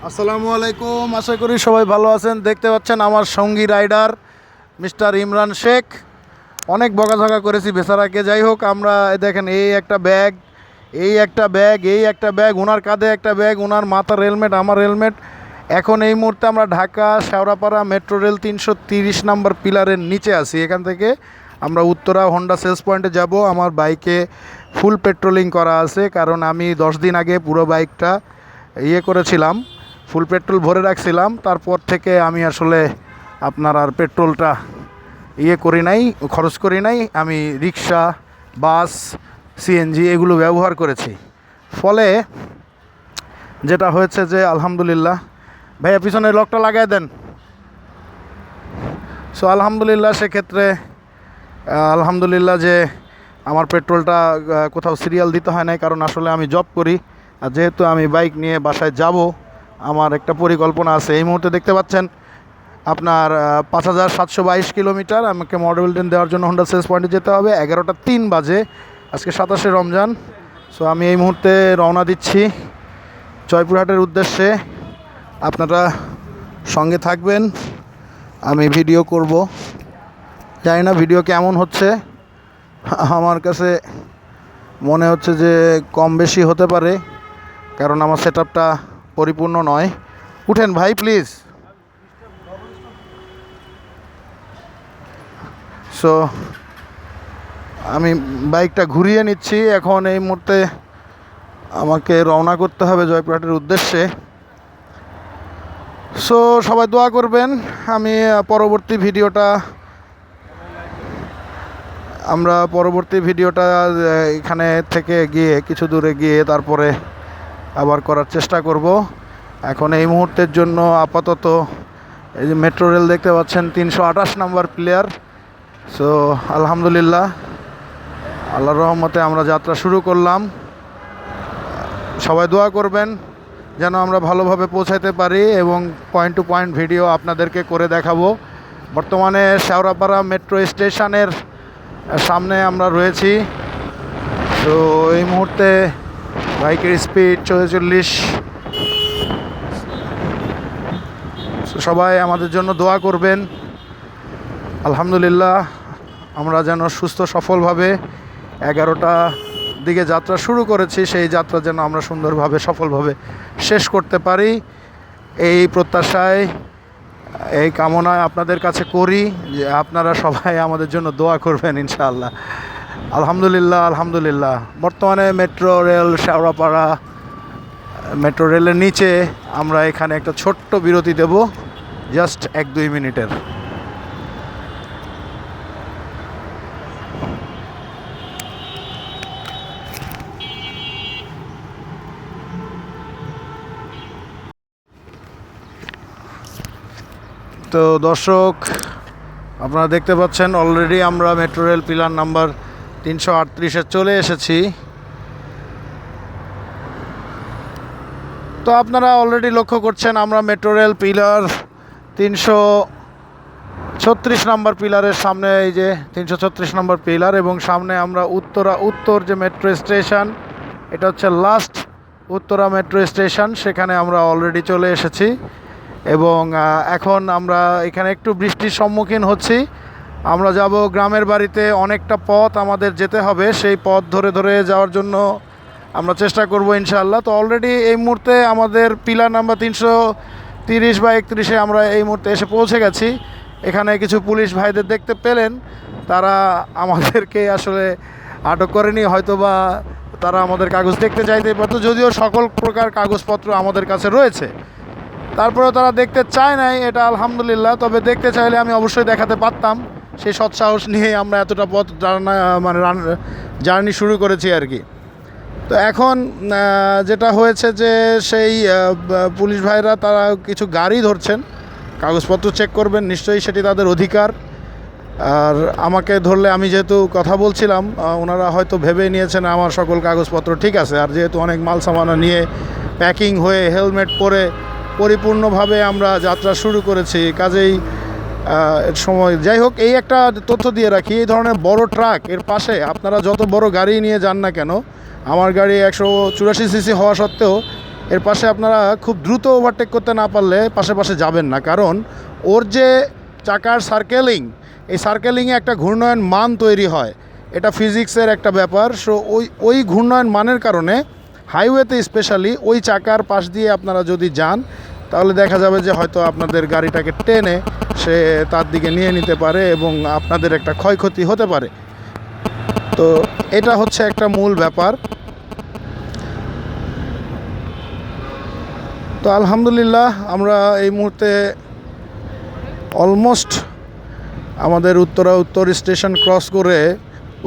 আসসালামু আলাইকুম, আশা করি সবাই ভালো আছেন। দেখতে পাচ্ছেন আমার সঙ্গী রাইডার মিস্টার ইমরান শেখ। অনেক বকাঝকা করেছি বেচারাকে, যাই হোক আমরা দেখেন এই একটা ব্যাগ, এই একটা ব্যাগ, এই একটা ব্যাগ, ওনার কাঁধে একটা ব্যাগ, ওনার মাথার হেলমেট, আমার হেলমেট। এখন এই মুহূর্তে আমরা ঢাকা শেওড়াপাড়া মেট্রো রেল 330 নম্বর পিলারের নিচে আছি। এখান থেকে আমরা উত্তরা হন্ডা সেলস পয়েন্টে যাব। আমার বাইকে ফুল পেট্রোলিং করা আছে, কারণ আমি 10 দিন আগে পুরো বাইকটা করেছিলাম, ফুল পেট্রোল ভরে রাখছিলাম। তারপর থেকে আমি আসলে আপনার আর পেট্রোলটা করি নাই, খরচ করি নাই। আমি রিক্সা, বাস, সিএনজি এগুলো ব্যবহার করেছি। ফলে যেটা হয়েছে যে আলহামদুলিল্লাহ, ভাইয়া পিছনে লকটা লাগাই দেন। সো আলহামদুলিল্লাহ, সেক্ষেত্রে আলহামদুলিল্লাহ যে আমার পেট্রোলটা কোথাও সিরিয়াল দিতে হয় নাই, কারণ আসলে আমি জব করি। আর যেহেতু আমি বাইক নিয়ে বাসায় যাব, আমার একটা পরিকল্পনা আছে। এই মুহূর্তে দেখতে পাচ্ছেন আপনার 5722 কিলোমিটার আমাকে মডেল দেওয়ার জন্য হন্ডা সেলস পয়েন্টে যেতে হবে। 11টা 3 বাজে, আজকে 27শে রমজান। সো আমি এই মুহূর্তে রওনা দিচ্ছি জয়পুরহাটের উদ্দেশ্যে। আপনারা সঙ্গে থাকবেন, আমি ভিডিও করব। জানি না ভিডিও কেমন হচ্ছে, আমার কাছে মনে হচ্ছে যে কম বেশি হতে পারে, কারণ আমার সেটআপটা পরিপূর্ণ নয়। উঠেন ভাই প্লিজ। সো আমি বাইকটা ঘুরিয়ে নিচ্ছি। এখন এই মুহূর্তে আমাকে রওনা করতে হবে জয়পুরহাটের উদ্দেশ্যে। সো সবাই দোয়া করবেন। আমি পরবর্তী ভিডিওটা এখানে থেকে গিয়ে কিছু দূরে গিয়ে তারপরে আবার করার চেষ্টা করব। এখন এই মুহূর্তের জন্য আপাতত এই যে মেট্রো রেল দেখতে পাচ্ছেন 328 নম্বর প্লেয়ার। সো আলহামদুলিল্লাহ, আল্লাহর রহমতে আমরা যাত্রা শুরু করলাম। সবাই দোয়া করবেন যেন আমরা ভালোভাবে পৌঁছাতে পারি এবং পয়েন্ট টু পয়েন্ট ভিডিও আপনাদেরকে করে দেখাবো। বর্তমানে শেওড়াপাড়া মেট্রো স্টেশনের সামনে আমরা রয়েছি। তো এই মুহূর্তে বাইকের স্পিড 44। সবাই আমাদের জন্য দোয়া করবেন। আলহামদুলিল্লাহ, আমরা যেন সুস্থ সফলভাবে 11টা দিকে যাত্রা শুরু করেছি, সেই যাত্রা যেন আমরা সুন্দরভাবে সফলভাবে শেষ করতে পারি, এই প্রত্যাশায়, এই কামনায় আপনাদের কাছে করি যে আপনারা সবাই আমাদের জন্য দোয়া করবেন ইনশাআল্লাহ। আলহামদুলিল্লাহ। বর্তমানে মেট্রো রেল শেওড়াপাড়া মেট্রো রেলের নিচে আমরা এখানে একটা ছোট্ট বিরতি দেব, জাস্ট 1-2 মিনিটের। তো দর্শক, আপনারা দেখতে পাচ্ছেন অলরেডি আমরা মেট্রো রেল পিলার নাম্বার 338-এ চলে এসেছি। তো আপনারা অলরেডি লক্ষ্য করছেন আমরা মেট্রো রেল পিলার 336 নম্বর পিলারের সামনে, এই যে 336 নম্বর পিলার, এবং সামনে আমরা উত্তর যে মেট্রো স্টেশন, এটা হচ্ছে লাস্ট উত্তরা মেট্রো স্টেশন, সেখানে আমরা অলরেডি চলে এসেছি। এবং এখন আমরা এখানে একটু বৃষ্টির সম্মুখীন হচ্ছি। আমরা যাব গ্রামের বাড়িতে, অনেকটা পথ আমাদের যেতে হবে, সেই পথ ধরে যাওয়ার জন্য আমরা চেষ্টা করব ইনশাআল্লাহ। তো অলরেডি এই মুহূর্তে আমাদের পিলার নাম্বার 330 বা 31-এ আমরা এই মুহূর্তে এসে পৌঁছে গেছি। এখানে কিছু পুলিশ ভাইদের দেখতে পেলেন, তারা আমাদেরকে আসলে আটক করেনি, হয়তো বা তারা আমাদের কাগজ দেখতে চাইতে পারতো, যদিও সকল প্রকার কাগজপত্র আমাদের কাছে রয়েছে। তারপরেও তারা দেখতে চায় নাই, এটা আলহামদুলিল্লাহ। তবে দেখতে চাইলে আমি অবশ্যই দেখাতে পারতাম। সেই সৎসাহস নিয়ে আমরা এতটা পথ জার্নি শুরু করেছি আর কি। তো এখন যেটা হয়েছে যে সেই পুলিশ ভাইরা তারা কিছু গাড়ি ধরছেন, কাগজপত্র চেক করবেন, নিশ্চয়ই সেটি তাদের অধিকার। আর আমাকে ধরলে, আমি যেহেতু কথা বলছিলাম, ওনারা হয়তো ভেবে নিয়েছেন আমার সকল কাগজপত্র ঠিক আছে। আর যেহেতু অনেক মাল সামানা নিয়ে প্যাকিং হয়ে হেলমেট পরে পরিপূর্ণভাবে আমরা যাত্রা শুরু করেছি, কাজেই সময়, যাই হোক, এই একটা তথ্য দিয়ে রাখি, এই ধরনের বড় ট্রাক এর পাশে আপনারা যত বড় গাড়ি নিয়ে যান না কেন, আমার গাড়ি 184 সিসি হওয়া সত্ত্বেও এর পাশে আপনারা খুব দ্রুত ওভারটেক করতে না পারলে পাশে পাশে যাবেন না, কারণ ওর যে চাকার সার্কেলিং, এই সার্কেলিংয়ে একটা ঘূর্ণয়ন মান তৈরি হয়, এটা ফিজিক্সের একটা ব্যাপার। সো ওই ঘূর্ণয়ন মানের কারণে হাইওয়েতে স্পেশালি ওই চাকার পাশ দিয়ে আপনারা যদি যান তাহলে দেখা যাবে যে হয়তো আপনাদের গাড়িটাকে টেনে সে তার দিকে নিয়ে নিতে পারে এবং আপনাদের একটা ক্ষয়ক্ষতি হতে পারে। তো এটা হচ্ছে একটা মূল ব্যাপার। তো আলহামদুলিল্লাহ আমরা এই মুহূর্তে অলমোস্ট আমাদের উত্তর স্টেশন ক্রস করে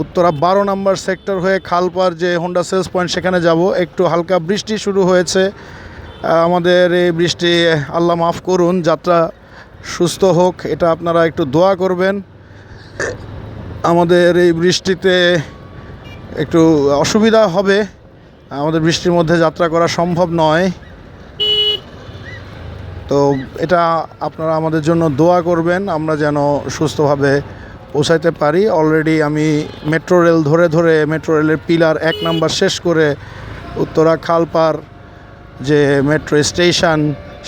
উত্তরা 12 নম্বর সেক্টর হয়ে খালপাড় যে হোন্ডা সেলস পয়েন্ট সেখানে যাব। একটু হালকা বৃষ্টি শুরু হয়েছে, আমাদের এই বৃষ্টি আল্লাহ মাফ করুন, যাত্রা সুস্থ হোক এটা আপনারা একটু দোয়া করবেন। আমাদের এই বৃষ্টিতে একটু অসুবিধা হবে, আমাদের বৃষ্টির মধ্যে যাত্রা করা সম্ভব নয়। তো এটা আপনারা আমাদের জন্য দোয়া করবেন, আমরা যেন সুস্থভাবে পৌঁছাইতে পারি। অলরেডি আমি মেট্রো রেল ধরে মেট্রো রেলের পিলার 1 নাম্বার শেষ করে উত্তরা খালপাড় যে মেট্রো স্টেশন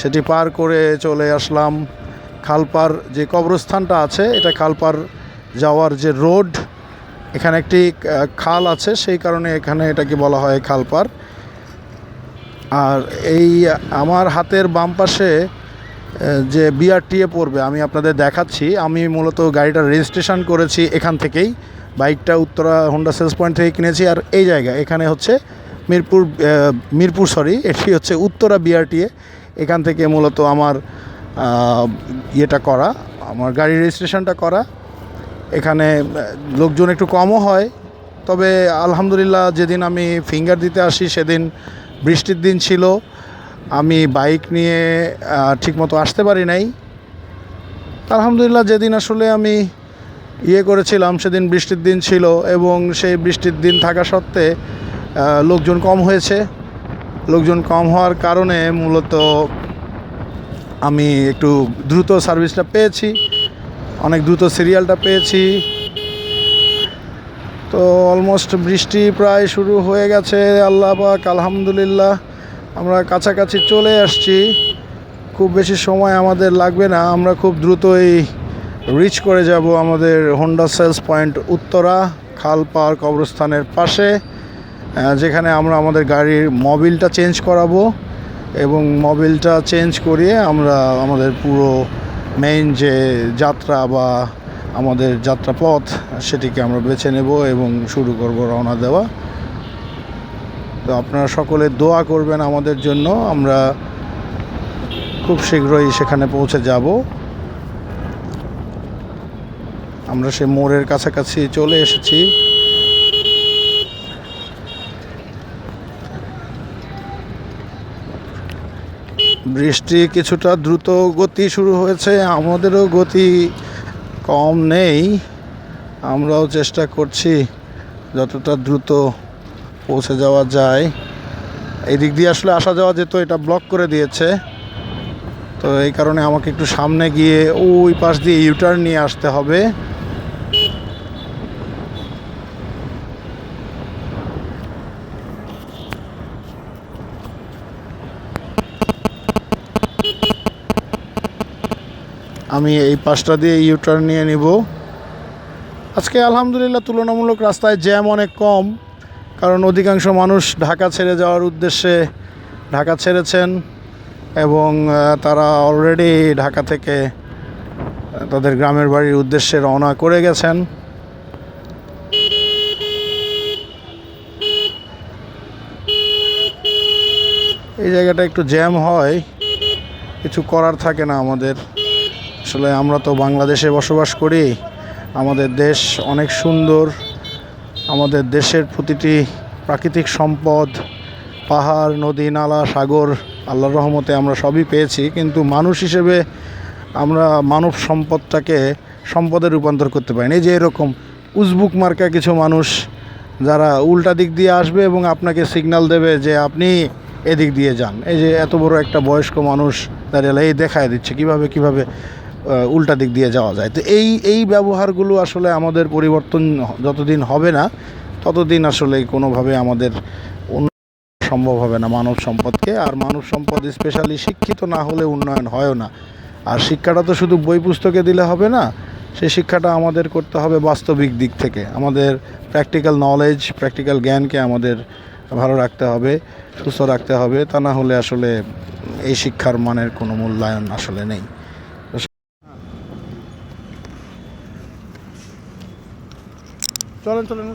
সেটি পার করে চলে আসলাম। খালপাড় যে কবরস্থানটা আছে, এটা খালপাড় যাওয়ার যে রোড, এখানে একটি খাল আছে, সেই কারণে এখানে এটাকে বলা হয় খালপাড়। আর এই আমার হাতের বাম পাশে যে বিআরটিএ পড়বে আমি আপনাদের দেখাচ্ছি। আমি মূলত গাড়িটা রেজিস্ট্রেশন করেছি এখান থেকেই, বাইকটা উত্তরা হোন্ডা সেলস পয়েন্ট থেকে কিনেছি। আর এই জায়গা এখানে হচ্ছে মিরপুর এটি হচ্ছে উত্তরা বিআরটিএ, এখান থেকে মূলত আমার ইয়েটা করা, আমার গাড়ি রেজিস্ট্রেশনটা করা। এখানে লোকজন একটু কমও হয়, তবে আলহামদুলিল্লাহ যেদিন আমি ফিঙ্গার দিতে আসি সেদিন বৃষ্টির দিন ছিল, আমি বাইক নিয়ে ঠিকমতো আসতে পারি নাই। আলহামদুলিল্লাহ যেদিন আসলে আমি করেছিলাম সেদিন বৃষ্টির দিন ছিল, এবং সেই বৃষ্টির দিন থাকা সত্ত্বে লোকজন কম হয়েছে। লোকজন কম হওয়ার কারণে মূলত আমি একটু দ্রুত সার্ভিসটা পেয়েছি, অনেক দ্রুত সিরিয়ালটা পেয়েছি। তো অলমোস্ট বৃষ্টি প্রায় শুরু হয়ে গেছে, আল্লাহ পাক আলহামদুলিল্লাহ আমরা কাছাকাছি চলে আসছি। খুব বেশি সময় আমাদের লাগবে না, আমরা খুব দ্রুতই রিচ করে যাব আমাদের হোন্ডা সেলস পয়েন্ট উত্তরা খালপাড় কবরস্থানের পাশে, যেখানে আমরা আমাদের গাড়ির মোবিলটা চেঞ্জ করাবো এবং মোবিলটা চেঞ্জ করিয়ে আমরা আমাদের পুরো মেইন যে যাত্রা বা আমাদের যাত্রাপথ সেটিকে আমরা বেছে নেব এবং শুরু করব রওনা দেওয়া। তো আপনারা সকলে দোয়া করবেন আমাদের জন্য, আমরা খুব শীঘ্রই সেখানে পৌঁছে যাব। আমরা সে মোড়ের কাছাকাছি চলে এসেছি। বৃষ্টি কিছুটা দ্রুত গতি শুরু হয়েছে, আমাদেরও গতি কম নেই, আমরাও চেষ্টা করছি যতটা দ্রুত পৌঁছে যাওয়া যায়। এই দিক দিয়ে আসলে আসা যাওয়া যেত, এটা ব্লক করে দিয়েছে, তো এই কারণে আমাকে একটু সামনে গিয়ে ওই পাশ দিয়ে ইউটার্ন নিয়ে আসতে হবে। আমি এই পাশটা দিয়ে ইউটার্ন নিয়ে নিব। আজকে আলহামদুলিল্লাহ তুলনামূলক রাস্তায় জ্যাম অনেক কম, কারণ অধিকাংশ মানুষ ঢাকা ছেড়ে যাওয়ার উদ্দেশ্যে ঢাকা ছেড়েছেন এবং তারা অলরেডি ঢাকা থেকে তাদের গ্রামের বাড়ির উদ্দেশ্যে রওনা করে গেছেন। এই জায়গাটা একটু জ্যাম হয়, কিছু করার থাকে না আমাদের। আসলে আমরা তো বাংলাদেশে বসবাস করি, আমাদের দেশ অনেক সুন্দর, আমাদের দেশের প্রতিটি প্রাকৃতিক সম্পদ, পাহাড়, নদী, নালা, সাগর, আল্লাহর রহমতে আমরা সবই পেয়েছি, কিন্তু মানুষ হিসেবে আমরা মানব সম্পদটাকে সম্পদে রূপান্তর করতে পারিনি। এই যে এরকম উজবুক মার্কা কিছু মানুষ যারা উল্টা দিক দিয়ে আসবে এবং আপনাকে সিগন্যাল দেবে যে আপনি এদিক দিয়ে যান। এই যে এত বড় একটা বয়স্ক মানুষ দাঁড়িয়ে এই দেখায় দিচ্ছে কিভাবে উল্টা দিক দিয়ে যাওয়া যায়। তো এই ব্যবহারগুলো আসলে আমাদের পরিবর্তন যতদিন হবে না ততদিন আসলে কোনোভাবে আমাদের সম্ভব হবে না মানব সম্পদকে। আর মানব সম্পদ স্পেশালি শিক্ষিত না হলে উন্নয়ন হয়ও না। আর শিক্ষাটা তো শুধু বই পুস্তকে দিলে হবে না, সেই শিক্ষাটা আমাদের করতে হবে বাস্তবিক দিক থেকে। আমাদের প্র্যাকটিক্যাল নলেজ, প্র্যাকটিক্যাল জ্ঞানকে আমাদের ভালো রাখতে হবে, সুস্থ রাখতে হবে। তা না হলে আসলে এই শিক্ষার মানের কোনো মূল্যায়ন আসলে নেই। চলেন চলেন।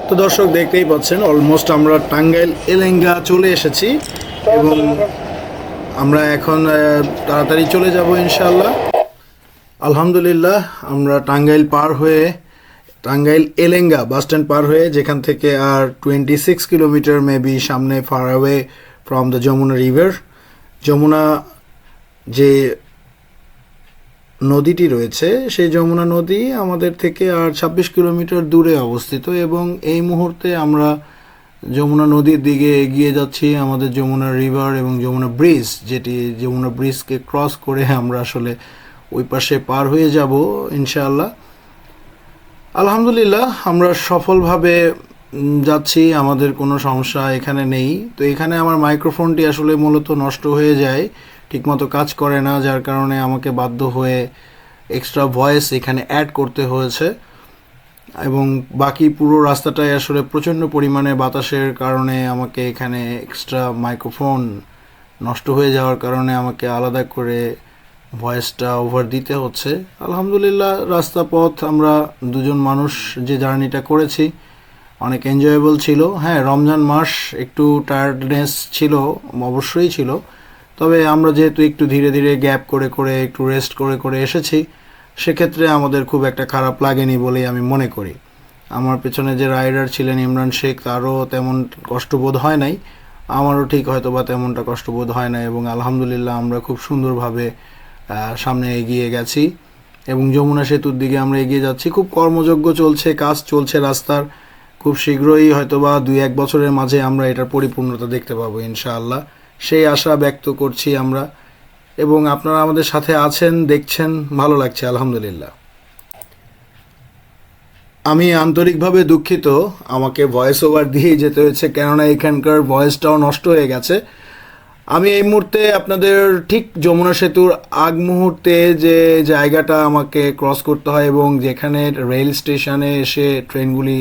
তো দর্শক দেখতেই পাচ্ছেন অলমোস্ট আমরা টাঙ্গাইল এলেঙ্গা চলে এসেছি এবং আমরা এখন তাড়াতাড়ি চলে যাব ইনশাআল্লাহ। আলহামদুলিল্লাহ আমরা টাঙ্গাইল এলেঙ্গা বাস স্ট্যান্ড পার হয়ে, যেখান থেকে আর 26 কিলোমিটার মেবি সামনে, far away from the Jamuna river. Jamuna যে নদীটি রয়েছে সেই যমুনা নদী আমাদের থেকে আর 26 কিলোমিটার দূরে অবস্থিত এবং এই মুহূর্তে আমরা যমুনা নদীর দিকে এগিয়ে যাচ্ছি। আমাদের যমুনা রিভার এবং যমুনা ব্রিজ, যেটি যমুনা ব্রিজকে ক্রস করে আমরা আসলে ওই পাশে পার হয়ে যাব ইনশাআল্লাহ। আলহামদুলিল্লাহ আমরা সফলভাবে যাচ্ছি, আমাদের কোনো সমস্যা এখানে নেই। তো এখানে আমার মাইক্রোফোনটি আসলে মূলত নষ্ট হয়ে যায়, ঠিকমতো কাজ করে না, যার কারণে আমাকে বাধ্য হয়ে এক্সট্রা ভয়েস এখানে অ্যাড করতে হয়েছে। এবং বাকি পুরো রাস্তাটায় আসলে প্রচণ্ড পরিমাণে বাতাসের কারণে আমাকে এখানে এক্সট্রা মাইক্রোফোন নষ্ট হয়ে যাওয়ার কারণে আমাকে আলাদা করে ভয়েসটা ওভার দিতে হচ্ছে। আলহামদুলিল্লাহ রাস্তা পথ আমরা দুজন মানুষ যে জার্নিটা করেছি অনেক এনজয়েবল ছিল। হ্যাঁ, রমজান মাস, একটু টায়ার্ডনেস ছিল, অবশ্যই ছিল। তবে আমরা যেহেতু একটু ধীরে ধীরে গ্যাপ করে করে একটু রেস্ট করে করে এসেছি, সেক্ষেত্রে আমাদের খুব একটা খারাপ লাগেনি বলেই আমি মনে করি। আমার পেছনে যে রাইডার ছিলেন ইমরান শেখ, তারও তেমন কষ্টবোধ হয় নাই, আমারও ঠিক হয়তো বা তেমনটা কষ্টবোধ হয় না। এবং আলহামদুলিল্লাহ আমরা খুব সুন্দরভাবে সামনে এগিয়ে গেছি এবং যমুনা সেতুর দিকে আমরা এগিয়ে যাচ্ছি। খুব কর্মযজ্ঞ চলছে, কাজ চলছে রাস্তার। খুব শীঘ্রই হয়তোবা 2-1 বছরের মাঝে আমরা এটার পরিপূর্ণতা দেখতে পাবো ইনশাআল্লাহ, সেই আশা ব্যক্ত করছি আমরা। এবং আপনারা আমাদের সাথে আছেন, দেখছেন, ভালো লাগছে আলহামদুলিল্লাহ। আমি আন্তরিকভাবে দুঃখিত আমাকে ভয়েস ওভার দিয়েই যেতে হয়েছে, কেননা এখানকার ভয়েসটাও নষ্ট হয়ে গেছে। আমি এই মুহূর্তে আপনাদের ঠিক যমুনা সেতুর আগ মুহূর্তে যে জায়গাটা আমাকে ক্রস করতে হয় এবং যেখানে রেল স্টেশনে এসে ট্রেনগুলি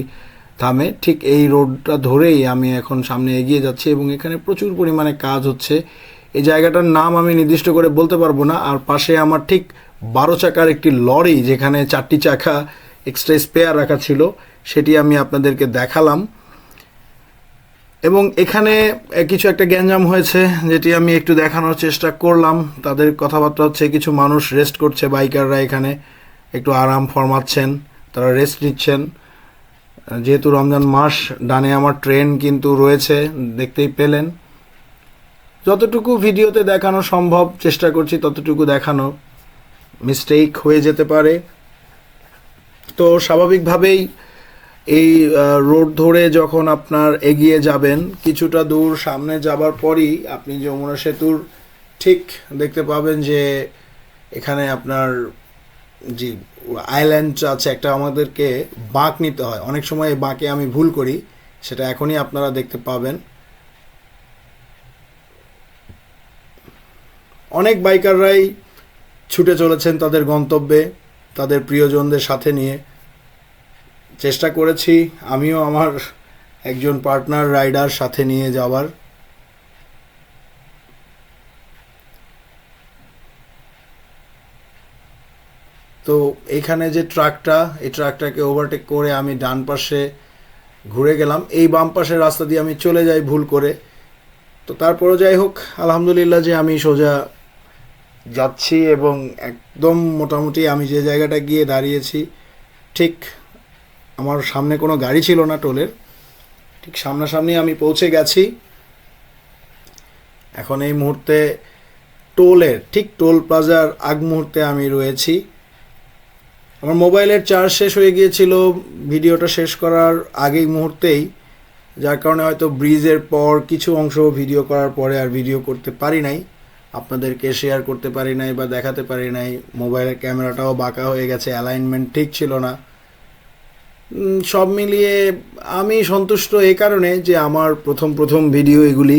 থামে, ঠিক এই রোডটা ধরেই আমি এখন সামনে এগিয়ে যাচ্ছি এবং এখানে প্রচুর পরিমাণে কাজ হচ্ছে। এই জায়গাটার নাম আমি নির্দিষ্ট করে বলতে পারবো না। আর পাশে আমার ঠিক 12 চাকার একটি লরি, যেখানে 4টি চাকা এক্সট্রা স্পেয়ার রাখা ছিল, সেটি আমি আপনাদেরকে দেখালাম। এবং এখানে কিছু একটা গ্যাঞ্জাম হয়েছে, যেটি আমি একটু দেখানোর চেষ্টা করলাম। তাদের কথাবার্তা হচ্ছে, কিছু মানুষ রেস্ট করছে, বাইকাররা এখানে একটু আরাম ফরমাচ্ছেন, তারা রেস্ট নিচ্ছেন। যেহেতু রমজান মাস, ডানে আমার ট্রেন কিন্তু রয়েছে, দেখতেই পেলেন। যতটুকু ভিডিওতে দেখানো সম্ভব চেষ্টা করছি ততটুকু দেখানো, মিস্টেক হয়ে যেতে পারে। তো স্বাভাবিকভাবেই এই রোড ধরে যখন আপনার এগিয়ে যাবেন, কিছুটা দূর সামনে যাবার পরই আপনি যমুনা সেতুর ঠিক দেখতে পাবেন যে এখানে আপনার যে আইল্যান্ড আছে একটা, আমাদেরকে বাঁক নিতে হয়। অনেক সময় এই বাঁকে আমি ভুল করি, সেটা এখনই আপনারা দেখতে পাবেন। অনেক বাইকাররাই ছুটে চলেছেন তাদের গন্তব্যে, তাদের প্রিয়জনদের সাথে নিয়ে। চেষ্টা করেছি আমিও আমার একজন পার্টনার রাইডার সাথে নিয়ে যাওয়ার। তো এখানে যে ট্রাকটা, এই ট্রাকটাকে ওভারটেক করে আমি ডান পাশে ঘুরে গেলাম। এই বাম পাশের রাস্তা দিয়ে আমি চলে যাই ভুল করে। তো তারপরও যাই হোক, আলহামদুলিল্লাহ যে আমি সোজা যাচ্ছি এবং একদম মোটামুটি আমি যে জায়গাটা গিয়ে দাঁড়িয়েছি, ঠিক আমার সামনে কোনো গাড়ি ছিল না টোলের, ঠিক সামনাসামনি আমি পৌঁছে গেছি। এখন এই মুহূর্তে টোলের ঠিক টোল প্লাজার আগ মুহূর্তে আমি রয়েছি। আমার মোবাইলের চার্জ শেষ হয়ে গিয়েছিল ভিডিওটা শেষ করার আগেই মুহূর্তেই, যার কারণে হয়তো ব্রিজের পর কিছু অংশ ভিডিও করার পরে আর ভিডিও করতে পারি নাই, আপনাদেরকে শেয়ার করতে পারি নাই বা দেখাতে পারি নাই। মোবাইলের ক্যামেরাটাও বাঁকা হয়ে গেছে, অ্যালাইনমেন্ট ঠিক ছিল না। সব মিলিয়ে আমি সন্তুষ্ট এই কারণে যে আমার প্রথম ভিডিও এগুলি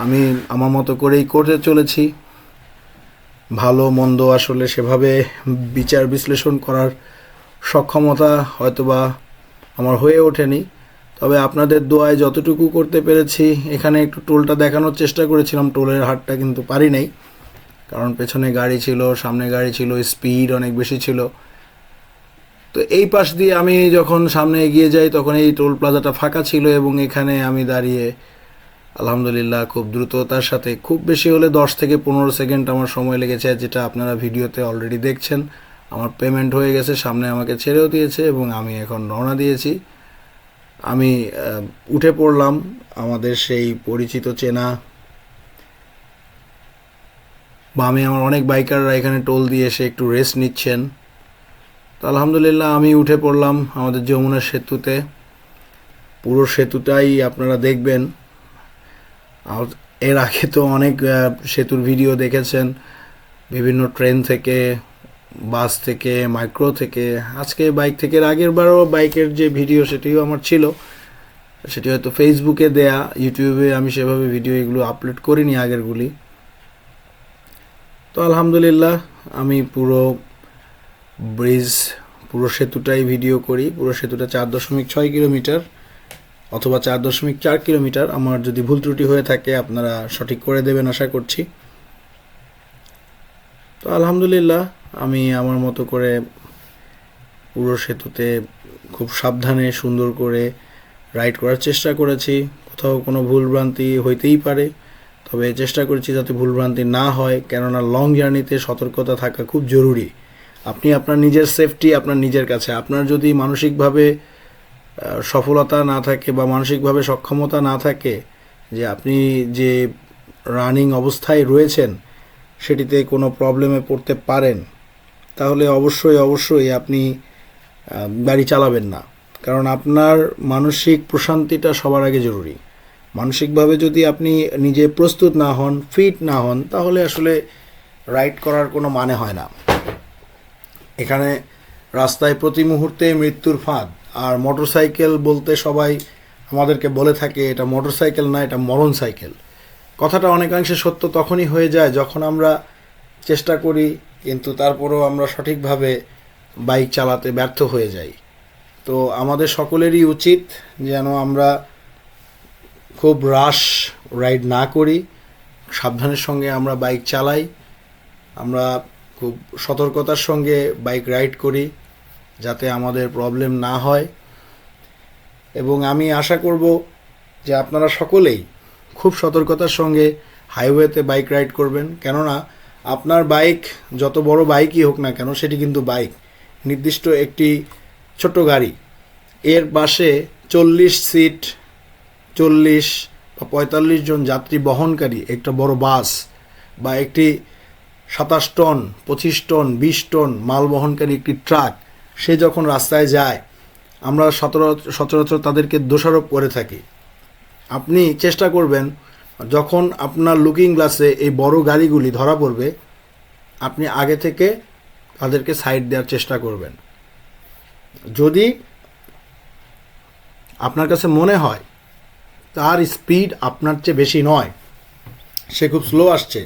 আমি আমার মতো করেই করতে চলেছি। ভালো মন্দ আসলে সেভাবে বিচার বিশ্লেষণ করার সক্ষমতা হয়তোবা আমার হয়ে ওঠেনি, তবে আপনাদের দোয়ায় যতটুকু করতে পেরেছি। এখানে একটু টোলটা দেখানোর চেষ্টা করেছিলাম, টোলের হারটা কিন্তু পারি নাই, কারণ পেছনে গাড়ি ছিল, সামনে গাড়ি ছিল, স্পিড অনেক বেশি ছিল। তো এই পাশ দিয়ে আমি যখন সামনে এগিয়ে যাই তখন এই টোল প্লাজাটা ফাঁকা ছিল এবং এখানে আমি দাঁড়িয়ে আলহামদুলিল্লাহ খুব দ্রুততার সাথে, খুব বেশি হলে 10 থেকে 15 সেকেন্ড আমার সময় লেগেছে, যেটা আপনারা ভিডিওতে অলরেডি দেখছেন। আমার পেমেন্ট হয়ে গেছে, সামনে আমাকে ছেড়েও দিয়েছে এবং আমি এখন রওনা দিয়েছি। আমি উঠে পড়লাম আমাদের সেই পরিচিত চেনা বামে আমার অনেক বাইকাররা এখানে টোল দিয়ে এসে একটু রেস্ট নিচ্ছেন। তো আলহামদুলিল্লাহ আমি উঠে পড়লাম আমাদের যমুনা সেতুতে। পুরো সেতুটাই আপনারা দেখবেন। এর আগে তো অনেক সেতুর ভিডিও দেখেছেন, বিভিন্ন ট্রেন থেকে, বাস থেকে, মাইক্রো থেকে, আজকে বাইক থেকে। আগের বারও বাইকের যে ভিডিও সেটিও আমার ছিল, সেটি হয়তো ফেসবুকে দেয়া, ইউটিউবে আমি সেভাবে ভিডিও এগুলো আপলোড করিনি আগেরগুলি। তো আলহামদুলিল্লাহ আমি পুরো ব্রিজ, পুরো সেতুটাই ভিডিও করি। পুরো সেতুটা 4.6 কিলোমিটার অথবা 4.4 কিলোমিটার। আমার যদি ভুল ত্রুটি হয়ে থাকে আপনারা সঠিক করে দেবেন আশা করছি। তো আলহামদুলিল্লাহ আমি আমার মতো করে পুরো সেতুতে খুব সাবধানে সুন্দর করে রাইড করার চেষ্টা করেছি। কোথাও কোনো ভুলভ্রান্তি হইতেই পারে, তবে চেষ্টা করেছি যাতে ভুলভ্রান্তি না হয়, কেননা লং জার্নিতে সতর্কতা থাকা খুব জরুরি। আপনি আপনার নিজের সেফটি আপনার নিজের কাছে। আপনার যদি মানসিকভাবে সফলতা না থাকে বা মানসিকভাবে সক্ষমতা না থাকে যে আপনি যে রানিং অবস্থায় রয়েছেন সেটিতে কোনো প্রবলেমে পড়তে পারেন, তাহলে অবশ্যই আপনি গাড়ি চালাবেন না। কারণ আপনার মানসিক প্রশান্তিটা সবার আগে জরুরি। মানসিকভাবে যদি আপনি নিজে প্রস্তুত না হন, ফিট না হন, তাহলে আসলে রাইড করার কোনো মানে হয় না। এখানে রাস্তায় প্রতি মুহূর্তে মৃত্যুর ফাঁদ। আর মোটরসাইকেল বলতে সবাই আমাদেরকে বলে থাকে এটা মোটরসাইকেল না, এটা মরণ সাইকেল। কথাটা অনেকাংশে সত্য তখনই হয়ে যায় যখন আমরা চেষ্টা করি, কিন্তু তারপরেও আমরা সঠিকভাবে বাইক চালাতে ব্যর্থ হয়ে যাই। তো আমাদের সকলেরই উচিত যেন আমরা খুব রাশ রাইড না করি, সাবধানের সঙ্গে আমরা বাইক চালাই, আমরা খুব সতর্কতার সঙ্গে বাইক রাইড করি যাতে আমাদের প্রবলেম না হয়। এবং আমি আশা করব যে আপনারা সকলেই খুব সতর্কতার সঙ্গে হাইওয়েতে বাইক রাইড করবেন, কেননা আপনার বাইক যত বড় বাইকই হোক না কেন সেটি কিন্তু বাইক, নির্দিষ্ট একটি ছোট গাড়ি। এর পাশে 40 সিট, 40 বা 45 জন যাত্রী বহনকারী একটা বড় বাস বা একটি 27 টন, 25 টন, 20 টন মাল বহনকারী একটি ট্রাক, সে যখন রাস্তায় যায় আমরা সচরাচর তাদেরকে দোষারোপ করে থাকি। আপনি চেষ্টা করবেন যখন আপনার লুকিং গ্লাসে এই বড় গাড়িগুলি ধরা পড়বে, আপনি আগে থেকে তাদেরকে সাইড দেওয়ার চেষ্টা করবেন। যদি আপনার কাছে মনে হয় তার স্পিড আপনার চেয়ে বেশি নয়, সে খুব স্লো আসছে,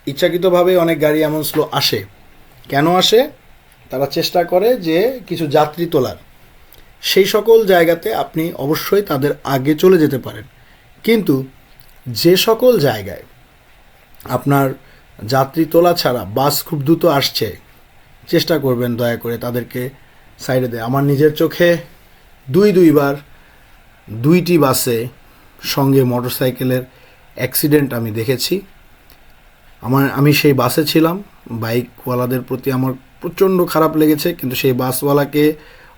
ইচ্ছাকৃতভাবে অনেক গাড়ি এমন স্লো আসে। কেন আসে? তারা চেষ্টা করে যে কিছু যাত্রী তোলার। সেই সকল জায়গাতে আপনি অবশ্যই তাদের আগে চলে যেতে পারেন, কিন্তু যে সকল জায়গায় আপনার যাত্রী তোলা ছাড়া বাস খুব দ্রুত আসছে, চেষ্টা করবেন দয়া করে তাদেরকে সাইডে দেয়। আমার নিজের চোখে দুইবার 2টি বাসে সঙ্গে মোটরসাইকেলের অ্যাক্সিডেন্ট আমি দেখেছি। আমি সেই বাসে ছিলাম। বাইকওয়ালাদের প্রতি আমার প্রচণ্ড খারাপ লেগেছে, কিন্তু সেই বাসওয়ালাকে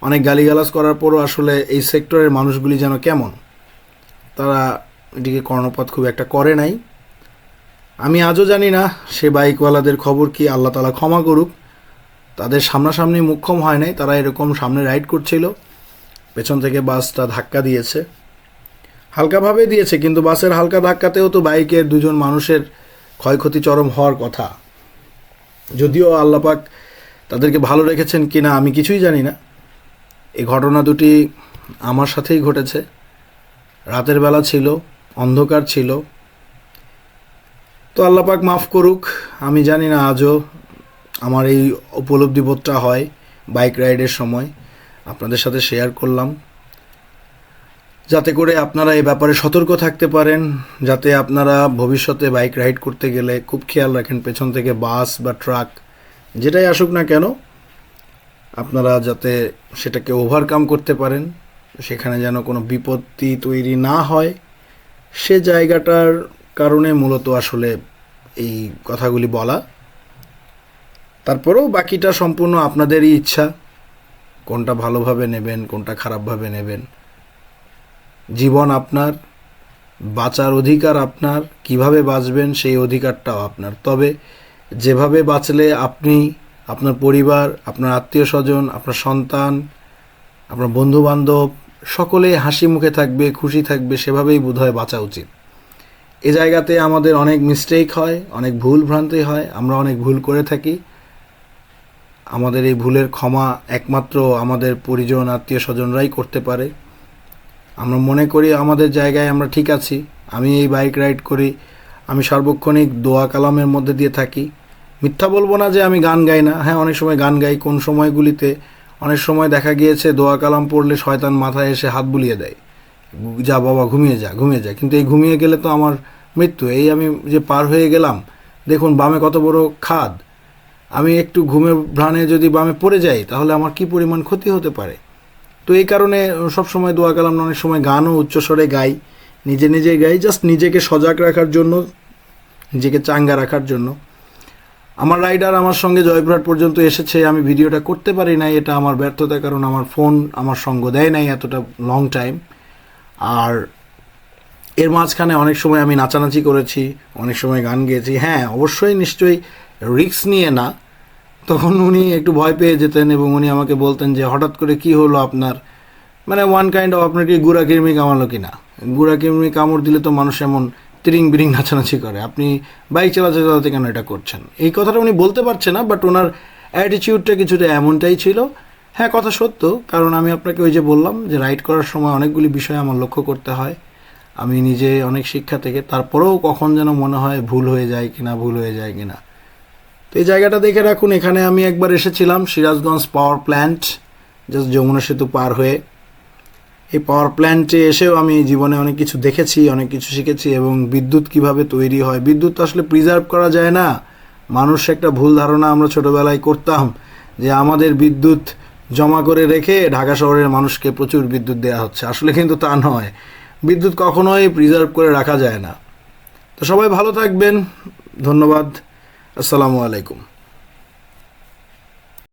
অনেক গালিগালাজ করার পরও আসলে এই সেক্টরের মানুষগুলি যেন কেমন, তারা এটিকে কর্ণপাত খুব একটা করে নাই। আমি আজও জানি না সে বাইকওয়ালাদের খবর কি, আল্লাহ তাআলা ক্ষমা করুক। তাদের সামনাসামনি মুখ্যম হয় নাই, তারা এরকম সামনে রাইড করছিল, পেছন থেকে বাসটা ধাক্কা দিয়েছে, হালকাভাবে দিয়েছে, কিন্তু বাসের হালকা ধাক্কাতেও তো বাইকের 2 জন মানুষের ক্ষয়ক্ষতি চরম হওয়ার কথা। যদিও আল্লাহ পাক তাদেরকে ভালো রেখেছেন কিনা আমি কিছুই জানি না, এই ঘটনা দুটি আমার সাথেই ঘটেছে। রাতের বেলা ছিল, অন্ধকার ছিল। তো আল্লাহ পাক মাফ করুক, আমি জানি না আজও আমার এই উপলব্ধিবোধটা হয় বাইক রাইডের সময়। আপনাদের সাথে শেয়ার করলাম যাতে করে আপনারা এই ব্যাপারে সতর্ক থাকতে পারেন, যাতে আপনারা ভবিষ্যতে বাইক রাইড করতে গেলে খুব খেয়াল রাখেন পেছন থেকে বাস বা ট্রাক যেটাই আসুক না কেন আপনারা যাতে সেটাকে ওভারকাম করতে পারেন, সেখানে যেন কোনো বিপত্তি তৈরি না হয়। সে জায়গাটার কারণে মূলত আসলে এই কথাগুলি বলা। তারপরেও বাকিটা সম্পূর্ণ আপনাদেরই ইচ্ছা, কোনটা ভালোভাবে নেবেন, কোনটা খারাপভাবে নেবেন। জীবন আপনার, বাঁচার অধিকার আপনার, কিভাবে বাঁচবেন সেই অধিকারটাও আপনার। তবে যেভাবে বাঁচলে আপনি, আপনার পরিবার, আপনার আত্মীয় স্বজন, আপনার সন্তান, আপনার বন্ধুবান্ধব সকলেই হাসি মুখে থাকবে, খুশি থাকবে, সেভাবেই বোধহয় বাঁচা উচিত। এ জায়গাতে আমাদের অনেক মিস্টেক হয়, অনেক ভুল ভ্রান্তি হয়, আমরা অনেক ভুল করে থাকি। আমাদের এই ভুলের ক্ষমা একমাত্র আমাদের পরিজন, আত্মীয় স্বজনরাই করতে পারে। আমরা মনে করি আমাদের জায়গায় আমরা ঠিক আছি। আমি এই বাইক রাইড করি, আমি সার্বক্ষণিক দোয়া কালামের মধ্যে দিয়ে থাকি। মিথ্যা বলবো না যে আমি গান গাই না, হ্যাঁ অনেক সময় গান গাই। কোন সময়গুলিতে অনেক সময় দেখা গিয়েছে দোয়া কালাম পড়লে শয়তান মাথায় এসে হাত বুলিয়ে দেয়, যা বাবা ঘুমিয়ে যা, ঘুমিয়ে যা। কিন্তু এই ঘুমিয়ে গেলে তো আমার মৃত্যু। এই আমি যে পার হয়ে গেলাম, দেখুন বামে কত বড় খাদ, আমি একটু ঘুমে ভ্রাণে যদি বামে পড়ে যাই তাহলে আমার কি পরিমাণ ক্ষতি হতে পারে। তো এই কারণে সবসময় দোয়া কালাম না, অনেক সময় গানও উচ্চস্বরে গাই, নিজে নিজে গাই, জাস্ট নিজেকে সজাগ রাখার জন্য, নিজেকে চাঙ্গা রাখার জন্য। আমার রাইডার আমার সঙ্গে জয়পুরহাট পর্যন্ত এসেছে, আমি ভিডিওটা করতে পারি নাই, এটা আমার ব্যর্থতা, কারণ আমার ফোন আমার সঙ্গ দেয় নাই এতটা লং টাইম। আর এর মাঝখানে অনেক সময় আমি নাচানাচি করেছি, অনেক সময় গান গেয়েছি। হ্যাঁ অবশ্যই নিশ্চয়ই রিস্ক নিয়ে না, তখন উনি একটু ভয় পেয়ে যেতেন এবং উনি আমাকে বলতেন যে হঠাৎ করে কি হলো আপনার, মানে ওয়ান কাইন্ড অফ আপনার কি গুড়া কিরমি কামালো কি না। গুড়া কিরমি কামড় দিলে তো মানুষ এমন তিরিং বিরিং নাচানাচি করে, আপনি বাইক চালাতে চালাতে কেন এটা করছেন, এই কথাটা উনি বলতে পারছে না, বাট ওনার অ্যাটিটিউডটা কিছুটা এমনটাই ছিল। হ্যাঁ কথা সত্য, কারণ আমি আপনাকে ওই যে বললাম যে রাইড করার সময় অনেকগুলি বিষয় আমার লক্ষ্য করতে হয়। আমি নিজে অনেক শিক্ষা থেকে, তারপরেও কখন যেন মনে হয় ভুল হয়ে যায় কিনা, ভুল হয়ে যায় কিনা। তো এই জায়গাটা দেখে রাখুন, এখানে আমি একবার এসেছিলাম Sirajganj power plant, just Jamuna সেতু পার হয়ে। এই পাওয়ার প্ল্যান্টে এসেও আমি জীবনে অনেক কিছু দেখেছি, অনেক কিছু শিখেছি, এবং বিদ্যুৎ কিভাবে তৈরি হয়। বিদ্যুৎ তো আসলে প্রিজার্ভ করা যায় না। মানুষ একটা ভুল ধারণা আমরা ছোটোবেলায় করতাম যে আমাদের বিদ্যুৎ জমা করে রেখে ঢাকা শহরের মানুষকে প্রচুর বিদ্যুৎ দেওয়া হচ্ছে, আসলে কিন্তু তা নয়। বিদ্যুৎ কখনোই প্রিজার্ভ করে রাখা যায় না। তো সবাই ভালো থাকবেন, ধন্যবাদ, আসসালামু আলাইকুম।